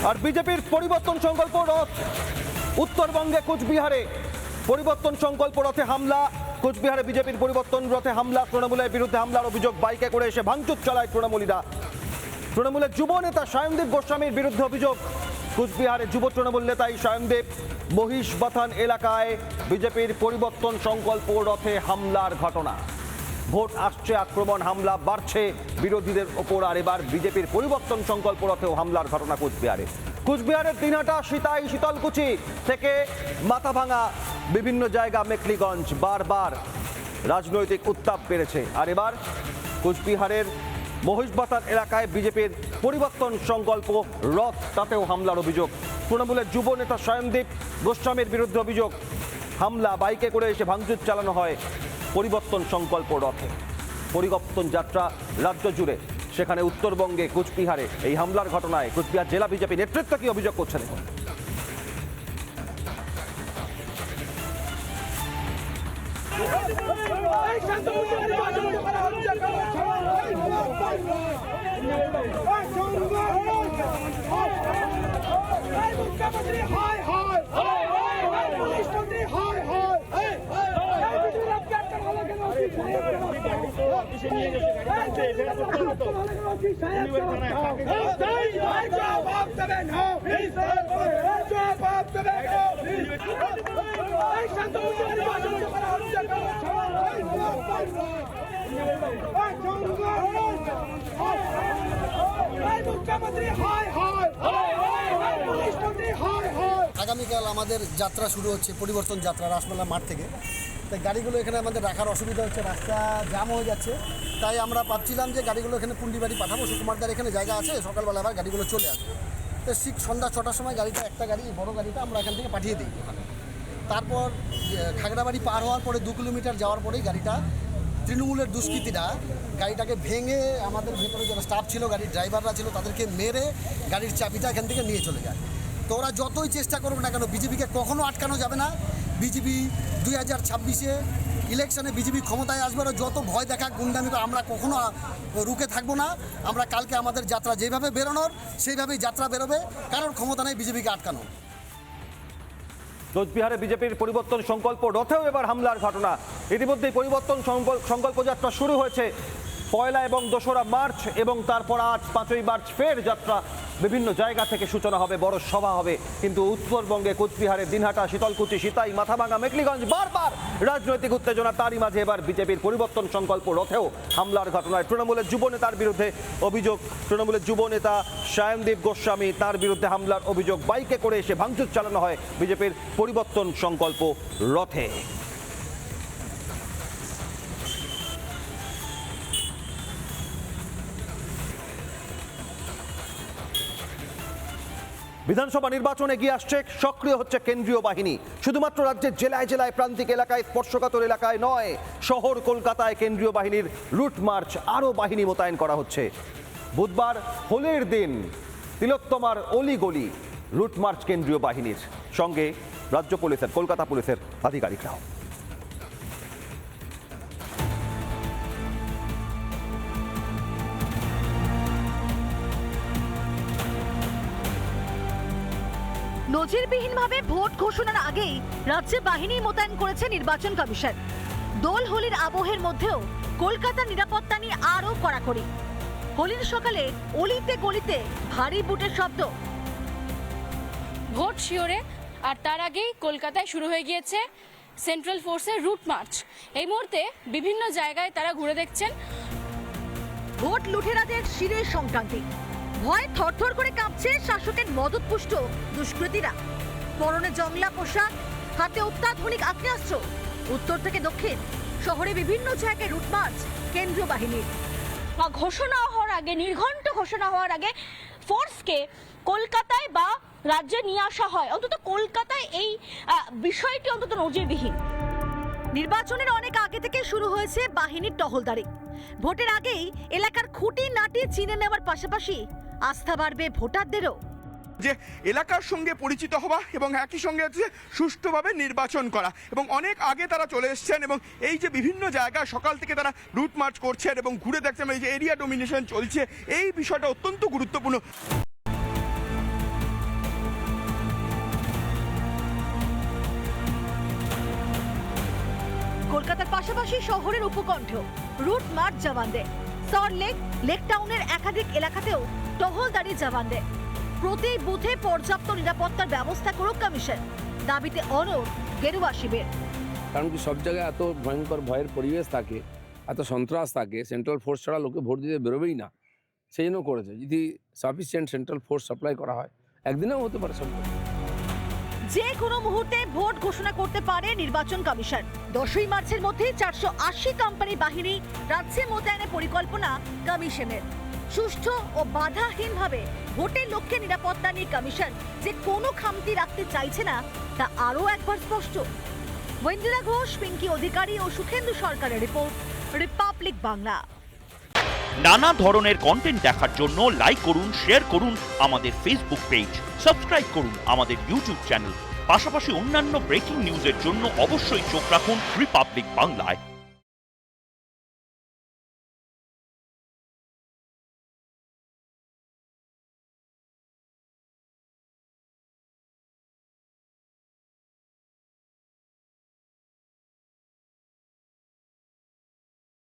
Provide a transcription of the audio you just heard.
আর বিজেপির পরিবর্তন সংকল্প রথ উত্তরবঙ্গে কোচবিহারে পরিবর্তন সংকল্প রথে হামলা। কোচবিহারে বিজেপির পরিবর্তন রথে হামলা, তৃণমূলের বিরুদ্ধে হামলার অভিযোগ। বাইকে করে এসে ভাঙচুর চালায় তৃণমূলীরা। তৃণমূলের যুব নেতা সায়নদীপ গোস্বামীর বিরুদ্ধে অভিযোগ। কোচবিহারে যুব তৃণমূল নেতাই সায়নদীপ মহিষবাথান এলাকায় বিজেপির পরিবর্তন সংকল্প রথে হামলার ঘটনা। ভোট আসছে, আক্রমণ হামলা বাড়ছে বিরোধীদের ওপর। আর এবার বিজেপির পরিবর্তন সংকল্প রথেও হামলার ঘটনা কোচবিহারে। কোচবিহারের দিনহাটা, সিতাই, শীতলকুচি থেকে মাথাভাঙা বিভিন্ন জায়গা, মেখলিগঞ্জ, বারবার রাজনৈতিক উত্তাপ বেড়েছে। আর এবার কোচবিহারের মহিষবাথান এলাকায় বিজেপির পরিবর্তন সংকল্প রথ, তাতেও হামলার অভিযোগ। তৃণমূলের যুব নেতা সায়নদীপ গোস্বামীর বিরুদ্ধে অভিযোগ, হামলা, বাইকে করে এসে ভাঙচুর চালানো হয় পরিবর্তন সংকল্প রথে। পরিবর্তন যাত্রা রাজ্য জুড়ে, সেখানে উত্তরবঙ্গে কোচবিহারে এই হামলার ঘটনায় কোচবিহার জেলা বিজেপি নেতৃত্ব কি অভিযোগ করছেন? আগামীকাল আমাদের যাত্রা শুরু হচ্ছে, পরিবর্তন যাত্রা রাসমেলা মাঠ থেকে। তাই গাড়িগুলো এখানে আমাদের রাখার অসুবিধা হচ্ছে, রাস্তা জাম হয়ে যাচ্ছে। তাই আমরা ভাবছিলাম যে গাড়িগুলো এখানে পুন্ডিবাড়ি পাঠাবো, সুকুমারদার এখানে জায়গা আছে, সকালবেলা আবার গাড়িগুলো চলে আসবে। তো ঠিক সন্ধ্যা 6টার সময় গাড়িটা, একটা গাড়ি, বড় গাড়িটা আমরা এখান থেকে পাঠিয়ে দিই ওখানে। তারপর খাগড়াবাড়ি পার হওয়ার পরে 2 কিলোমিটার যাওয়ার পরেই গাড়িটা তৃণমূলের দুষ্কৃতীরা গাড়িটাকে ভেঙে, আমাদের ভেতরে যারা স্টাফ ছিল, গাড়ির ড্রাইভাররা ছিল, তাদেরকে মেরে গাড়ির চাবিটা এখান থেকে নিয়ে চলে যায়। তো ওরা যতই চেষ্টা করুক না কেন, বিজেপিকে কখনো আটকানো যাবে না। বিজেপি 2026-এ ইলেকশনে বিজেপি ক্ষমতায় আসবে, ওরা যত ভয় দেখা, গুন্ডামি করে, আমরা কখনো রুখে থাকবো না। আমরা কালকে আমাদের যাত্রা যেভাবে বেরোনোর সেইভাবেই যাত্রা বেরোবে, কারণ ক্ষমতা নেই বিজেপিকে আটকানো। কোচবিহারে বিজেপির পরিবর্তন সংকল্প রথেও এবার হামলার ঘটনা। ইতিমধ্যেই পরিবর্তন সংকল্প যাত্রা শুরু হয়েছে 1 এবং 2 মার্চ, এবং তারপর আজ 5ই মার্চ ফের যাত্রা। বিভিন্ন জায়গা থেকে সূচনা হবে, বড় সভা হবে। কিন্তু উত্তরবঙ্গে কোচবিহারের দিনহাটা, শীতলকুচি, সিতাই, মাথাভাঙা, মেখলিগঞ্জ বারবার রাজনৈতিক উত্তেজনা। তারই মাঝে এবার বিজেপির পরিবর্তন সংকল্প রথেও হামলার ঘটনায় তৃণমূলের যুব নেতার বিরুদ্ধে অভিযোগ। তৃণমূলের যুব নেতা সায়নদীপ গোস্বামী, তার বিরুদ্ধে হামলার অভিযোগ। বাইকে করে এসে ভাঙচুর চালানো হয় বিজেপির পরিবর্তন সংকল্প রথে। বিধানসভা নির্বাচন এগিয়ে আসছে, সক্রিয় হচ্ছে কেন্দ্রীয় বাহিনী। শুধুমাত্র রাজ্যের জেলায় জেলায়, প্রান্তিক এলাকায়, স্পর্শকাতর এলাকায় নয়, শহর কলকাতায় কেন্দ্রীয় বাহিনীর রুট মার্চ, আরও বাহিনী মোতায়েন করা হচ্ছে। বুধবার হোলির দিন তিলোত্তমার অলিগলি রুট মার্চ কেন্দ্রীয় বাহিনীর, সঙ্গে রাজ্য পুলিশের, কলকাতা পুলিশের আধিকারিকরাও। নজিরবিহীনভাবে ভোট ঘোষণার আগেই রাজ্যে বাহিনী মোতায়েন করেছে নির্বাচন কমিশন। দোল হোলির আবহের মধ্যেও কলকাতার নিরাপত্তা নিয়ে আরও কড়াকড়ি। হোলির সকালে অলিতে গলিতে ভারী বুটের শব্দ। ভোট শিওরে, আর তার আগেই কলকাতায় শুরু হয়ে গিয়েছে সেন্ট্রাল ফোর্সের রুট মার্চ। এই মুহূর্তে বিভিন্ন জায়গায় তারা ঘুরে দেখছেন। ভোট লুঠেরাদের শিরের সংক্রান্তি, ভয় থরথর করে কাঁপছে শাসকের মদতপুষ্ট দুষ্কৃতীরা। পরনে জংলা পোশাক, হাতে অত্যাধুনিক আগ্নেয়াস্ত্র। উত্তর থেকে দক্ষিণ শহরে বিভিন্ন জায়গায় রুট মার্চ কেন্দ্রীয় বাহিনীর। ঘোষণা হওয়ার আগে, নির্ঘণ্ট ঘোষণা হওয়ার আগে ফোর্সকে কলকাতায় বা রাজ্যে নিয়ে আসা হয়। অন্তত কলকাতায় এই বিষয়টি অন্তত নজিরবিহীন। নির্বাচনের অনেক আগে থেকে শুরু হয়েছে বাহিনীর টহলদারি। ভোটের আগেই এলাকার খুঁটি নাটি চিনে নেওয়ার পাশাপাশি আস্থা বাড়বে ভোটারদেরও। যে এলাকার সঙ্গে পরিচিত হওয়া এবং একই সঙ্গে হচ্ছে সুষ্ঠুভাবে নির্বাচন করা, এবং অনেক আগে তারা চলে এসছেন এবং এই যে বিভিন্ন জায়গায় সকাল থেকে তারা রুট মার্চ করছেন এবং ঘুরে দেখছেন, এই যে এরিয়া ডোমিনেশন চলছে, এই বিষয়টা অত্যন্ত গুরুত্বপূর্ণ। কলকাতার পাশাপাশি শহরের উপকণ্ঠ রুট মার্চ জওয়ানদের, সল্টলেক, লেক টাউনের একাধিক এলাকাতেও টহলদারি জওয়ানদের। প্রতি বুথে পর্যাপ্ত নিরাপত্তার ব্যবস্থা করুক কমিশন, দাবিতে অনড় গেরুয়া শিবির। কারণ কি সব জায়গায় এত ভয়ঙ্কর ভয়ের পরিবেশ থাকে, এত সন্ত্রাস থাকে, সেন্ট্রাল ফোর্স ছাড়া লোকে ভোট দিতে বেরোবেই না, সেই জন্য করেছে। যদি সাফিসিয়েন্ট সেন্ট্রাল ফোর্স সাপ্লাই করা হয় একদিনেও হতে পারে সব। যে কোনো মুহূর্তে ভোট ঘোষণা করতে পারে নির্বাচন কমিশন। 10ই মার্চের মধ্যে 480 কোম্পানি বাহিনী রাজ্যে মোতায়েনের পরিকল্পনা কমিশনের। সুষ্ঠু ও বাধাহীনভাবে ভোটের লক্ষ্যে নিরাপত্তা নিয়ে কমিশন যে কোনো খামতি রাখতে চাইছে না তা আরও একবার স্পষ্ট। ওয়েন্দিরা ঘোষ, পিঙ্কি অধিকারী ও সুখেন্দু সরকারের রিপোর্ট, রিপাবলিক বাংলা। নানা ধরনের কন্টেন্ট দেখার জন্য লাইক করুন, শেয়ার করুন আমাদের ফেসবুক পেজ, সাবস্ক্রাইব করুন আমাদের ইউটিউব চ্যানেল। পাশাপাশি অন্যান্য ব্রেকিং নিউজের জন্য অবশ্যই চোখ রাখুন রিপাবলিক বাংলায়।